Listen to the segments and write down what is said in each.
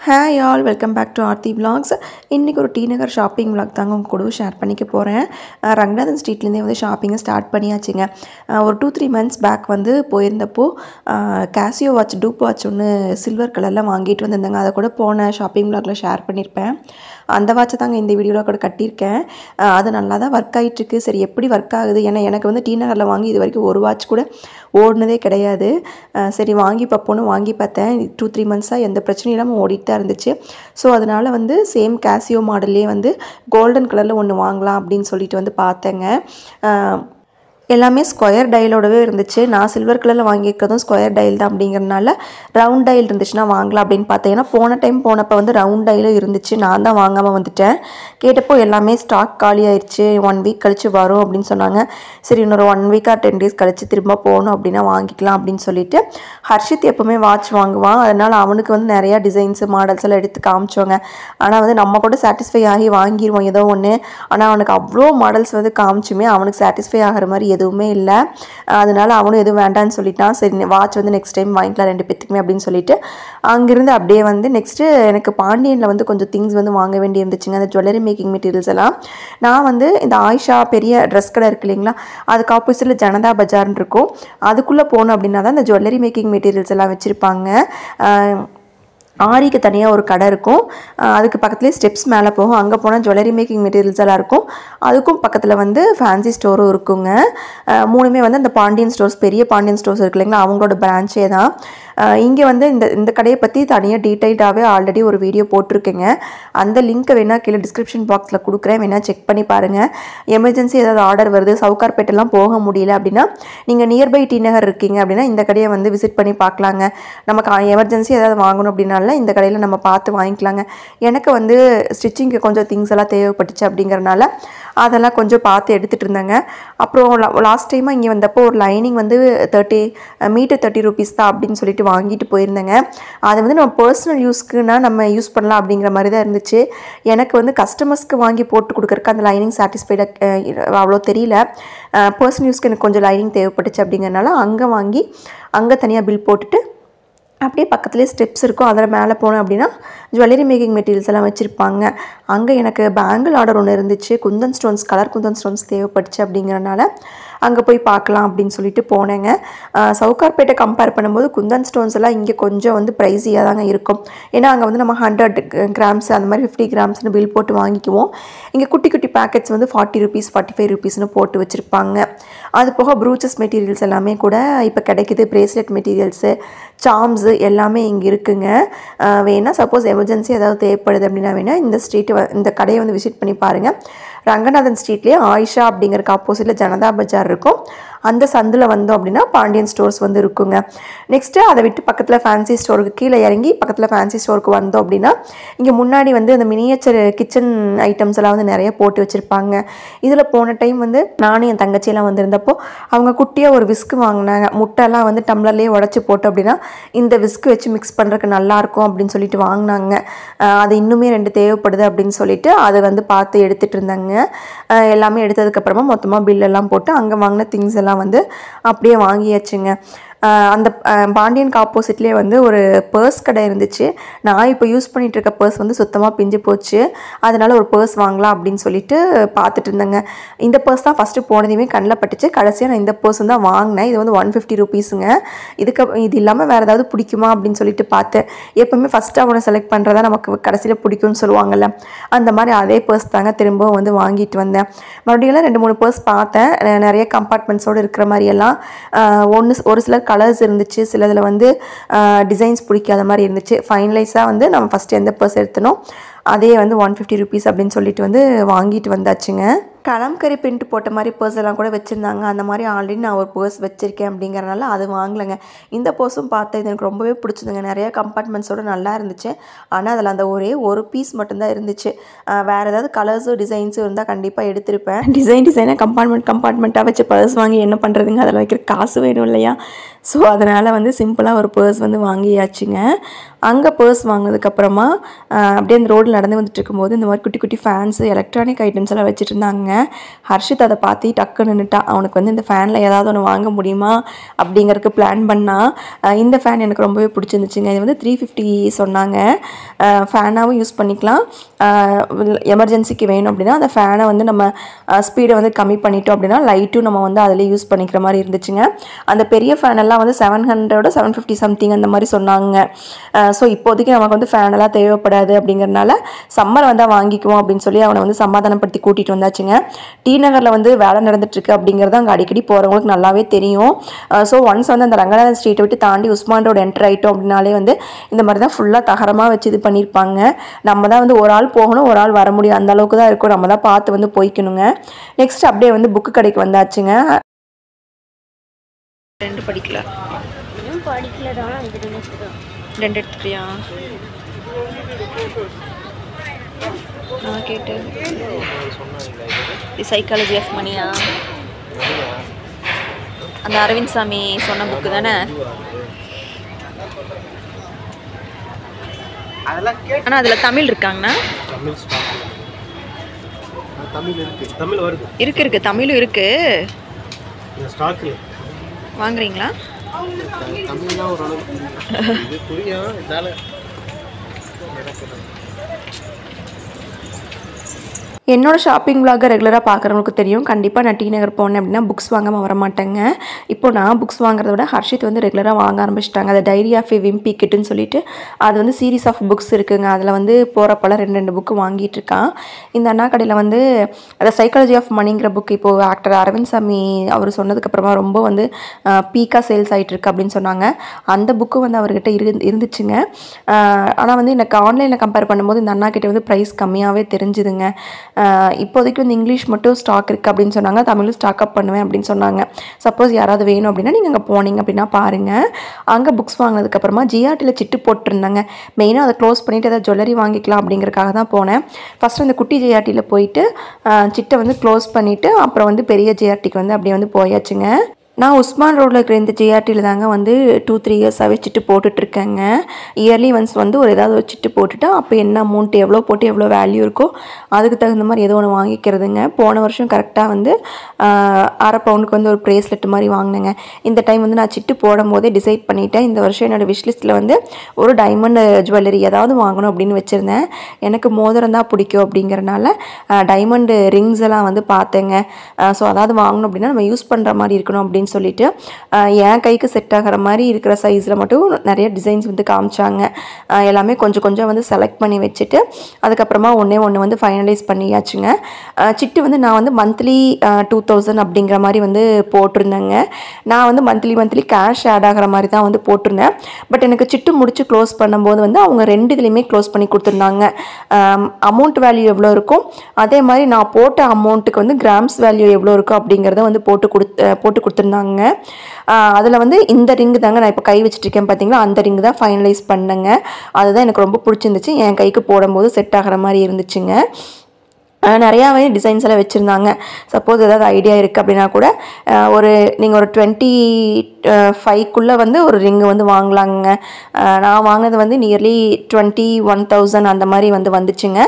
Hi all, welcome back to Aarthi Vlogs. இன்றைக்கி ஒரு T Nagar shopping vlog தாங்க உங்கள் கூட ஷேர் பண்ணிக்க போகிறேன். ரங்கநாதன் ஸ்ட்ரீட்லேருந்தே வந்து ஷாப்பிங்கை ஸ்டார்ட் பண்ணியாச்சுங்க. ஒரு 2-3 months பேக் வந்து போயிருந்தப்போ கேசியோ வாட்ச் டூப் வாட்ச் ஒன்று சில்வர் கலரில் வாங்கிட்டு வந்திருந்தாங்க. அதை கூட போன ஷாப்பிங் vlogல ஷேர் பண்ணியிருப்பேன். அந்த வாட்சை தாங்க இந்த வீடியோவில் கூட கட்டியிருக்கேன். அது நல்லா தான் ஒர்க் ஆகிட்டுருக்கு. சரி எப்படி ஒர்க் ஆகுது, ஏன்னா எனக்கு வந்து டீநகரில் வாங்கி இது வரைக்கும் ஒரு வாட்ச் கூட ஓடினதே கிடையாது. சரி வாங்கி பார்ப்போன்னு வாங்கி பார்த்தேன். 2-3 monthஸாக எந்த பிரச்சனையும் இல்லாமல் ஓடிட்டு தான் இருந்துச்சு. ஸோ அதனால் வந்து சேம் கேசியோ மாடல்லே வந்து கோல்டன் கலரில் ஒன்று வாங்கலாம் அப்படின்னு சொல்லிட்டு வந்து பார்த்தேங்க. எல்லாமே ஸ்கொயர் டைலோடவே இருந்துச்சு. நான் சில்வர் கலரில் வாங்கியிருக்கிறதும் ஸ்கொயர் டைல் தான் அப்படிங்கிறதுனால ரவுண்ட் டைல் இருந்துச்சுன்னா வாங்கலாம் அப்படின்னு பார்த்தேன். ஏன்னா போன டைம் போனப்போ வந்து ரவுண்ட் டைலும் இருந்துச்சு, நான் தான் வாங்காமல் வந்துட்டேன். கேட்டப்போ எல்லாமே ஸ்டாக் காலி ஆயிடுச்சு, 1 week கழித்து வரும் அப்படின்னு சொன்னாங்க. சரி இன்னொரு 1 week or 10 days கழித்து திரும்ப போகணும் அப்படின்னா வாங்கிக்கலாம் அப்படின்னு சொல்லிட்டு ஹர்ஷித் எப்போவுமே வாட்ச் வாங்குவான். அதனால் அவனுக்கு வந்து நிறையா டிசைன்ஸு மாடல்ஸ் எல்லாம் எடுத்து காமிச்சோங்க. ஆனால் வந்து நம்ம கூட சாட்டிஸ்ஃபை ஆகி வாங்கிடுவோம் ஏதோ ஒன்று. ஆனால் அவனுக்கு அவ்வளோ மாடல்ஸ் வந்து காமிச்சுமே அவனுக்கு சாட்டிஸ்ஃபை ஆகிற மாதிரி எதுவுமே இல்லை. அதனால அவனும் எதுவும் வேண்டான்னு சொல்லிட்டான். சரி வாட்ச் வந்து நெக்ஸ்ட் டைம் வாங்கிக்கலாம் 2 பேத்துக்குமே அப்படின்னு சொல்லிட்டு அங்கேருந்து அப்படியே வந்து நெக்ஸ்ட்டு எனக்கு பாண்டியனில் வந்து கொஞ்சம் திங்ஸ் வந்து வாங்க வேண்டி இருந்துச்சுங்க. அந்த ஜுவல்லரி மேக்கிங் மெட்டீரியல்ஸ் எல்லாம் நான் வந்து இந்த ஆயிஷா பெரிய ட்ரெஸ் கடை இருக்குது இல்லைங்களா, அதுக்கு ஆப்போசிட்டில் ஜனதா பஜார்னு இருக்கும். அதுக்குள்ளே போகணும் அப்படின்னா தான் இந்த ஜுவல்லரி மேக்கிங் மெட்டீரியல்ஸ் எல்லாம் வச்சுருப்பாங்க. ஆரிக்கு தனியாக ஒரு கடை இருக்கும், அதுக்கு பக்கத்துலேயே ஸ்டெப்ஸ் மேலே போகும். அங்கே போனால் ஜுவல்லரி மேக்கிங் மெட்டீரியல்ஸ் எல்லாம் இருக்கும். அதுக்கும் பக்கத்தில் வந்து ஃபேன்சி ஸ்டோரும் இருக்குங்க. மூணுமே வந்து அந்த பாண்டியன் ஸ்டோர்ஸ், பெரிய பாண்டியன் ஸ்டோர்ஸ் இருக்கு இல்லைங்களா, அவங்களோட பிரான்ச்சே தான். இங்கே வந்து இந்த கடையை பற்றி தனியாக டீட்டெயில்டாகவே ஆல்ரெடி ஒரு வீடியோ போட்டிருக்கேங்க. அந்த லிங்க்கை வேணால் கீழே டிஸ்கிரிப்ஷன் பாக்ஸில் கொடுக்குறேன், வேணால் செக் பண்ணி பாருங்கள். எமர்ஜென்சி ஏதாவது ஆர்டர் வருது, சவுகார்பேட்டெல்லாம் போக முடியல அப்படின்னா நீங்கள் நியர்பை டீநகர் இருக்கீங்க அப்படின்னா இந்த கடையை வந்து விசிட் பண்ணி பார்க்கலாங்க. நமக்கு எமர்ஜென்சி ஏதாவது வாங்கணும் அப்படின்னால இந்த கடையில் நம்ம பார்த்து வாங்கிக்கலாங்க. எனக்கு வந்து ஸ்டிச்சிங்க்கு கொஞ்சம் திங்ஸ் எல்லாம் தேவைப்பட்டுச்சு அப்படிங்கிறனால அதெல்லாம் கொஞ்சம் பார்த்து எடுத்துகிட்டு இருந்தேங்க. அப்புறம் லாஸ்ட் டைமாக இங்கே வந்தப்போ ஒரு லைனிங் வந்து 30 மீட்டர் 30 rupees தான் அப்படின்னு சொல்லிட்டு வாங்கிட்டு போயிருந்தேங்க. அது வந்து நம்ம பர்சனல் யூஸ்க்குன்னா நம்ம யூஸ் பண்ணலாம் அப்படிங்கிற மாதிரி தான் இருந்துச்சு. எனக்கு வந்து கஸ்டமர்ஸ்க்கு வாங்கி போட்டு கொடுக்குறக்கு அந்த லைனிங் சாட்டிஸ்ஃபைடாக அவ்வளோ தெரியல. பர்சனல் யூஸ்க்கு எனக்கு கொஞ்சம் லைனிங் தேவைப்பட்டுச்சு அப்படிங்கிறனால அங்கே வாங்கி அங்கே தனியாக பில் போட்டுட்டு அப்படியே பக்கத்துலேயே ஸ்டெப்ஸ் இருக்கும், அதில் மேலே போனோம் அப்படின்னா ஜுவல்லரி மேக்கிங் மெட்டீரியல்ஸ் எல்லாம் வச்சுருப்பாங்க. அங்கே எனக்கு பேங்கிள் ஆர்டர் ஒன்று இருந்துச்சு, Kundan stones, colour Kundan stones தேவைப்பட்டுச்சு அப்படிங்கிறனால அங்கே போய் பார்க்கலாம் அப்படின்னு சொல்லிட்டு போனேங்க. சவுகார்பேட்டை கம்பேர் பண்ணும்போது குந்தன் ஸ்டோன்ஸ் எல்லாம் இங்கே கொஞ்சம் வந்து ப்ரைஸியாக தாங்க இருக்கும். ஏன்னா அங்கே வந்து நம்ம 100 grams அந்த மாதிரி 50 gramsனு பில் போட்டு வாங்கிக்குவோம். இங்கே குட்டி குட்டி பேக்கெட்ஸ் வந்து 40 rupees 45 rupeesனு போட்டு வச்சுருப்பாங்க. அது போக ப்ரூச்சஸ் மெட்டீரியல்ஸ் எல்லாமே கூட இப்போ கிடைக்குது. பிரேஸ்லெட் மெட்டீரியல்ஸு, சார்ம்ஸு எல்லாமே இங்கே இருக்குங்க. வேணால் சப்போஸ் எமர்ஜென்சி ஏதாவது தேவைப்படுது அப்படின்னா வேணால் இந்த கடையை வந்து விசிட் பண்ணி பாருங்கள். ரங்கநாதன் ஸ்ட்ரீட்லேயே ஆயிஷா அப்படிங்கிறக்கு ஆப்போசிட்டில் ஜனதா பஜார் இருக்கும். அந்த சந்தில் வந்தோம் அப்படின்னா பாண்டியன் ஸ்டோர்ஸ் வந்து இருக்குங்க. நெக்ஸ்ட்டு அதை விட்டு பக்கத்தில் ஃபேன்சி ஸ்டோருக்கு கீழே இறங்கி பக்கத்தில் ஃபேன்சி ஸ்டோருக்கு வந்தோம் அப்படின்னா இங்கே முன்னாடி வந்து அந்த மினியேச்சர் கிச்சன் ஐட்டம்ஸ் எல்லாம் வந்து நிறைய போட்டு வச்சுருப்பாங்க. இதில் போன டைம் வந்து நானும் என் தங்கச்சியெல்லாம் வந்திருந்தப்போ அவங்க குட்டியாக ஒரு விஸ்க்கு வாங்கினாங்க. முட்டைலாம் வந்து டம்ளர்லேயே உடச்சி போட்டோம் அப்படின்னா இந்த விஸ்க்கு வச்சு மிக்ஸ் பண்ணுறதுக்கு நல்லாயிருக்கும் அப்படின்னு சொல்லிட்டு வாங்கினாங்க. அது இன்னுமே 2 தேவைப்படுது அப்படின்னு சொல்லிட்டு அதை வந்து பார்த்து எடுத்துகிட்டு இருந்தாங்க. எல்லாமே எடுத்ததுக்கப்புறமா மொத்தமாக பில்லெல்லாம் போட்டு அங்கே வாங்கின திங்ஸ் எல்லாம் வந்து அப்படியே வாங்கியாச்சுங்க. அந்த பாண்டியனுக்கு ஆப்போசிட்லேயே வந்து ஒரு பர்ஸ் கடை இருந்துச்சு. நான் இப்போ யூஸ் பண்ணிகிட்டு இருக்க பர்ஸ் வந்து சுத்தமாக பிஞ்சு போச்சு, அதனால் ஒரு பர்ஸ் வாங்கலாம் அப்படின்னு சொல்லிட்டு பார்த்துட்டு இருந்தேங்க. இந்த பர்ஸ் தான் ஃபஸ்ட்டு போனதையுமே கண்ணில் பட்டுச்சு. கடைசியாக நான் இந்த பர்ஸ் தான் வாங்கினேன். இது வந்து 150 rupeesங்க. இது இல்லாமல் வேறு ஏதாவது பிடிக்குமா அப்படின்னு சொல்லிட்டு பார்த்தேன். எப்போவுமே ஃபஸ்ட்டு அவனை செலக்ட் பண்ணுறதா நமக்கு கடைசியில் பிடிக்கும்னு சொல்லுவாங்கள்ல, அந்த மாதிரி அதே பர்ஸ் தாங்க திரும்பவும் வந்து வாங்கிட்டு வந்தேன். மறுபடியும் 2-3 பர்ஸ் பார்த்தேன். நிறைய கம்பார்ட்மெண்ட்ஸோடு இருக்கிற மாதிரியெல்லாம் ஒரு சிலர் கலர்ஸ் இருந்துச்சு, சிலதில் வந்து டிசைன்ஸ் பிடிக்காத மாதிரி இருந்துச்சு. ஃபைனலைஸாக வந்து நம்ம ஃபஸ்ட்டு எந்த பர்ஸ் எடுத்தனோ அதே வந்து 150 rupees அப்படின்னு சொல்லிட்டு வந்து வாங்கிட்டு வந்தாச்சுங்க. கலம்கரி பிரிண்ட் போட்ட மாதிரி பர்ஸ் எல்லாம் கூட வச்சுருந்தாங்க. அந்த மாதிரி ஆல்ரெடி நான் ஒரு பர்ஸ் வச்சுருக்கேன் அப்படிங்கிறனால அது வாங்கலைங்க. இந்த பர்ஸும் பார்த்தேன், இது எனக்கு ரொம்பவே பிடிச்சதுங்க. நிறையா கம்பார்ட்மெண்ட்ஸோடு நல்லா இருந்துச்சு. ஆனால் அதில் அந்த ஒரே ஒரு பீஸ் மட்டும்தான் இருந்துச்சு. வேறு ஏதாவது கலர்ஸும் டிசைன்ஸும் இருந்தால் கண்டிப்பாக எடுத்திருப்பேன். டிசைனாக கம்பார்ட்மெண்ட்டாக வச்சு பர்ஸ் வாங்கி என்ன பண்ணுறதுங்க, அதில் வைக்கிற காசு வேணும் இல்லையா? ஸோ அதனால் வந்து சிம்பிளாக ஒரு பர்ஸ் வந்து வாங்கியாச்சுங்க. அங்கே பர்ஸ் வாங்கினதுக்கப்புறமா அப்படியே அந்த ரோடில் நடந்து வந்துட்டு இருக்கும்போது இந்த மாதிரி குட்டி குட்டி ஃபேன்ஸு, எலக்ட்ரானிக் ஐட்டம்ஸ் எல்லாம் வச்சுட்டு இருந்தாங்க. ஹர்ஷித் அதை பார்த்து டக்குன்னு நின்னுட்டான். அவனுக்கு வந்து இந்த ஃபேனில் ஏதாவது ஒன்று வாங்க முடியுமா அப்படிங்கிறதுக்கு பிளான் பண்ணால் இந்த ஃபேன் எனக்கு ரொம்பவே பிடிச்சிருந்துச்சுங்க. இது வந்து 350 சொன்னாங்க. ஃபேனாகவும் யூஸ் பண்ணிக்கலாம். எமர்ஜென்சிக்கு வேணும் அப்படின்னா அந்த ஃபேனை வந்து நம்ம ஸ்பீடை வந்து கம்மி பண்ணிட்டோம் அப்படின்னா லைட்டும் நம்ம வந்து அதில் யூஸ் பண்ணிக்கிற மாதிரி இருந்துச்சுங்க. அந்த பெரிய ஃபேனெல்லாம் வந்து 700 750 சம்திங் அந்த மாதிரி சொன்னாங்க. ஸோ இப்போதைக்கு நமக்கு வந்து ஃபேனெல்லாம் தேவைப்படாது அப்படிங்கிறனால சம்மர் வந்தால் வாங்கிக்குவோம் அப்படின்னு சொல்லி அவனை வந்து சமாதானப்படுத்தி கூட்டிகிட்டு வந்தாச்சுங்க. டி நகரில் வந்து வேலை நடந்துட்டுருக்கு அப்படிங்கிறது அங்கே அடிக்கடி போகிறவங்களுக்கு நல்லாவே தெரியும். ஸோ ஒன்ஸ் வந்து அந்த ரங்கநாதன் ஸ்ட்ரீட்டை விட்டு தாண்டி உஸ்மான் ரோடு என்டர் ஆகிட்டோம் அப்படின்னாலே வந்து இந்த மாதிரி தான் ஃபுல்லாக தகரமாக வச்சு இது பண்ணியிருப்பாங்க. நம்ம தான் வந்து ஒரு ஆள் போகணும், ஒரு ஆள் வர முடியும், அந்த அளவுக்கு தான் இருக்கும். நம்ம தான் பார்த்து வந்து போய்க்கணுங்க. நெக்ஸ்ட் அப்படியே வந்து புக்கு கடைக்கு வந்தாச்சுங்க. 2 படிக்கல தான் 2 எடுத்துக்கிறியா? நான் கேட்டு சைக்காலஜி ஆஃப் மணியா? அந்த அரவிந்த் சாமி சொன்ன புக்கு தானே? ஆனால் அதில் தமிழ் இருக்காங்கண்ணா? இருக்கு தமிழும் இருக்கு. வாங்குறீங்களா? என்னோடய ஷாப்பிங் விளாகை ரெகுலராக பார்க்குறவங்களுக்கு தெரியும். கண்டிப்பாக நான் டி நகர் போனேன் அப்படின்னா புக்ஸ் வாங்காமல் வர மாட்டேங்க. இப்போ நான் புக்ஸ் வாங்குறத விட ஹர்ஷித் வந்து ரெகுலராக வாங்க ஆரம்பிச்சிட்டாங்க. அது டைரி ஆஃப் எ விம்பி கிட்டுன்னு சொல்லிட்டு அது வந்து சீரீஸ் ஆஃப் புக்ஸ் இருக்குங்க. அதில் வந்து போகிறப்பெல்லாம் 2 புக்கு வாங்கிட்டு இருக்கான். இந்த அண்ணா கடையில் வந்து அந்த சைக்காலஜி ஆஃப் மணிங்கிற புக் இப்போது ஆக்டர் அரவிந்த் சாமி அவர் சொன்னதுக்கப்புறமா ரொம்ப வந்து பீக்காக சேல்ஸ் ஆகிட்டு இருக்கு அப்படின்னு சொன்னாங்க. அந்த புக்கு வந்து அவர்கிட்ட இருந்துச்சுங்க. ஆனால் வந்து எனக்கு ஆன்லைனில் கம்பேர் பண்ணும்போது இந்த அண்ணா கிட்டே வந்து ப்ரைஸ் கம்மியாகவே தெரிஞ்சுதுங்க. இப்போதைக்கு வந்து இங்கிலீஷ் மட்டும் ஸ்டாக் இருக்குது அப்படின்னு சொன்னாங்க. தமிழும் ஸ்டாக் அப் பண்ணுவேன் அப்படின்னு சொன்னாங்க. சப்போஸ் யாராவது வேணும் அப்படின்னா நீங்கள் அங்கே போனீங்க அப்படின்னா பாருங்கள். அங்கே புக்ஸ் வாங்கினதுக்கப்புறமா ஜிஆர்டியில் சிட்டு போட்டிருந்தாங்க. மெயினாக அதை க்ளோஸ் பண்ணிவிட்டு ஏதாவது ஜுவல்லரி வாங்கிக்கலாம் அப்படிங்கிறக்காக தான் போனேன். ஃபஸ்ட்டு அந்த குட்டி ஜிஆர்டியில் போயிட்டு சிட்டை வந்து க்ளோஸ் பண்ணிவிட்டு அப்புறம் வந்து பெரிய ஜிஆர்டிக்கு வந்து அப்படியே வந்து போயாச்சுங்க. நான் உஸ்மான் ரோடில் இருக்கிற இந்த ஜிஆர்டியில் தாங்க வந்து 2-3 இயர்ஸாகவே சிட்டு போட்டுட்ருக்கேங்க. இயர்லி ஒன்ஸ் வந்து ஏதாவது ஒரு சிட்டு போட்டுவிட்டா அப்போ என்ன அமௌண்ட் எவ்வளோ போட்டு எவ்வளோ வேல்யூ இருக்கோ அதுக்கு தகுந்த மாதிரி ஏதோ ஒன்று வாங்கிக்கிறதுங்க. போன வருஷம் கரெக்டாக வந்து 1/2 பவுனுக்கு வந்து ஒரு ப்ரேஸ்லெட் மாதிரி வாங்கினேங்க. இந்த டைம் வந்து நான் சிட்டு போடும் போதே டிசைட் பண்ணிட்டேன். இந்த வருஷம் என்னோடய விஷ்லிஸ்ட்டில் வந்து ஒரு டைமண்ட் ஜுவல்லரி ஏதாவது வாங்கணும் அப்படின்னு வச்சுருந்தேன். எனக்கு மோதிரம் தான் பிடிக்கும் அப்படிங்கிறனால டைமண்டு ரிங்ஸ் எல்லாம் வந்து பார்த்தேங்க. ஸோ அதாவது வாங்கணும் அப்படின்னா நம்ம யூஸ் பண்ணுற மாதிரி இருக்கணும் அப்படின்னு சொல்லிட்டு என் கைக்கு செட் ஆகிற மாதிரி இருக்கிற சைஸில் மட்டும் நிறைய டிசைன்ஸ் வந்து காமிச்சாங்க. எல்லாமே கொஞ்சம் கொஞ்சம் வந்து செலக்ட் பண்ணி வச்சுட்டு அதுக்கப்புறமா ஒன்று வந்து ஃபைனலைஸ் பண்ணியாச்சுங்க. சிட்டு வந்து நான் வந்து மந்த்லி 2000 அப்படிங்கிற மாதிரி வந்து போட்டிருந்தேங்க. நான் வந்து மந்த்லி கேஷ் ஆட் ஆகிற மாதிரி தான் வந்து போட்டிருந்தேன். பட் எனக்கு சிட்டு முடிச்சு க்ளோஸ் பண்ணும்போது வந்து அவங்க 2 இதுலேயுமே க்ளோஸ் பண்ணி கொடுத்துருந்தாங்க. அமௌண்ட் வேல்யூ எவ்வளோ இருக்கும், அதே மாதிரி நான் போட்ட அமௌண்ட்டுக்கு வந்து கிராம்ஸ் வேல்யூ எவ்வளோ இருக்கும் அப்படிங்கிறத வந்து போட்டு கொடுத்துருந்தாங்க. அதில் வந்து இந்த ரிங்கு தாங்க நான் இப்போ கை வச்சுட்ருக்கேன் பார்த்தீங்களா, அந்த ரிங்கு தான் ஃபைனலைஸ் பண்ணேங்க. அதுதான் எனக்கு ரொம்ப பிடிச்சிருந்துச்சு. என் கைக்கு போடும்போது செட் ஆகிற மாதிரி இருந்துச்சுங்க. நிறையாவே டிசைன்ஸ் எல்லாம் வச்சுருந்தாங்க. சப்போஸ் ஏதாவது ஐடியா இருக்குது அப்படின்னா கூட நீங்கள் ஒரு 25க்குள்ளே வந்து ஒரு ரிங்கு வந்து வாங்கலாங்க. நான் வாங்கினது வந்து நியர்லி 21,000 அந்த மாதிரி வந்துச்சுங்க.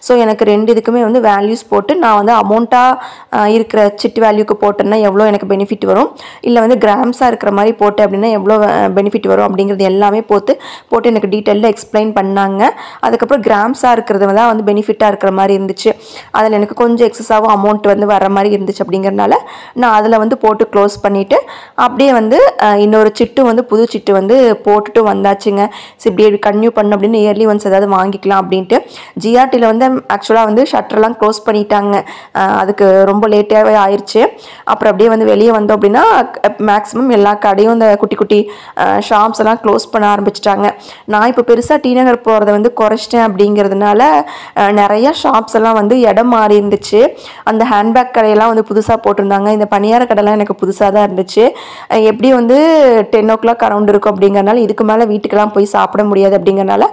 ஸோ எனக்கு 2 இதுக்குமே வந்து வேல்யூஸ் போட்டு நான் வந்து அமௌண்ட்டாக இருக்கிற சிட்டு வேல்யூக்கு போட்டேன்னா எவ்வளோ எனக்கு பெனிஃபிட் வரும், இல்லை வந்து கிராம்ஸாக இருக்கிற மாதிரி போட்டேன் அப்படின்னா எவ்வளோ பெனிஃபிட் வரும் அப்படிங்கிறது எல்லாமே போட்டு எனக்கு டீட்டெயிலில் எக்ஸ்பிளைன் பண்ணாங்க. அதுக்கப்புறம் கிராம்ஸாக இருக்கிறது வந்து பெனிஃபிட்டாக இருக்கிற மாதிரி இருந்துச்சு. அதில் எனக்கு கொஞ்சம் எக்ஸஸாகவும் அமௌண்ட் வந்து வர மாதிரி இருந்துச்சு. அப்படிங்கிறனால நான் அதில் வந்து போட்டு க்ளோஸ் பண்ணிவிட்டு அப்படியே வந்து இன்னொரு சிட்டு வந்து புது சிட்டு வந்து போட்டுட்டு வந்தாச்சுங்க. ஸோ இப்படி கன்டினியூ பண்ண அப்படின்னு இயர்லி ஒன்ஸ் ஏதாவது வாங்கிக்கலாம் அப்படின்ட்டு. ஜிஆர்டியில் வந்து ஆக்சுவலாக வந்து ஷட்டர்லாம் க்ளோஸ் பண்ணிட்டாங்க. அதுக்கு ரொம்ப லேட்டாகவே ஆயிடுச்சு. அப்புறம் அப்படியே வந்து வெளியே வந்தோம் அப்படின்னா மேக்ஸிமம் எல்லா கடையும் இந்த குட்டி குட்டி ஷாப்ஸ் எல்லாம் க்ளோஸ் பண்ண ஆரம்பிச்சிட்டாங்க. நான் இப்போ பெருசாக டி நகர் போகிறத வந்து குறைச்சிட்டேன். அப்படிங்கிறதுனால நிறையா ஷாப்ஸ் எல்லாம் வந்து இடம் மாறி இருந்துச்சு. அந்த ஹேண்ட்பேக் கடையெல்லாம் வந்து புதுசாக போட்டிருந்தாங்க. இந்த பணியார கடைலாம் எனக்கு புதுசாக தான் இருந்துச்சு. எப்படி வந்து 10 o'clock அரௌண்ட் இருக்கும் அப்படிங்கிறனால இதுக்கு மேலே வீட்டுக்கெல்லாம் போய் சாப்பிட முடியாது. அப்படிங்கிறனால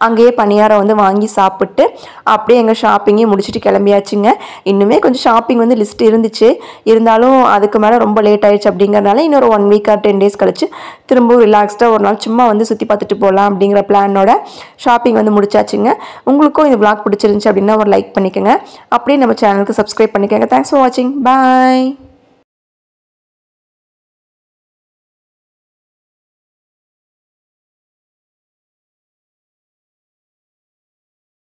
அங்கேயே பணியாரம் வந்து வாங்கி சாப்பிட்டு அப்படியே எங்கள் ஷாப்பிங்கையும் முடிச்சுட்டு கிளம்பியாச்சுங்க. இன்னுமே கொஞ்சம் ஷாப்பிங் வந்து லிஸ்ட் இருந்துச்சு. இருந்தாலும் அதுக்கு மேலே ரொம்ப லேட் ஆயிடுச்சு. அப்படிங்கிறனால இன்னொரு 1 week or 10 days கழிச்சு திரும்பவும் ரிலாக்ஸ்டாக ஒரு நாள் சும்மா வந்து சுற்றி பார்த்துட்டு போகலாம் அப்படிங்கிற பிளானோட ஷாப்பிங் வந்து முடிச்சாச்சுங்க. உங்களுக்கும் இந்த vlog பிடிச்சிருந்துச்சு அப்படின்னா ஒரு லைக் பண்ணிக்கோங்க. அப்படியே நம்ம சேனலுக்கு சப்ஸ்கிரைப் பண்ணிக்கோங்க. தேங்க்ஸ் ஃபார் வாட்சிங். பாய்.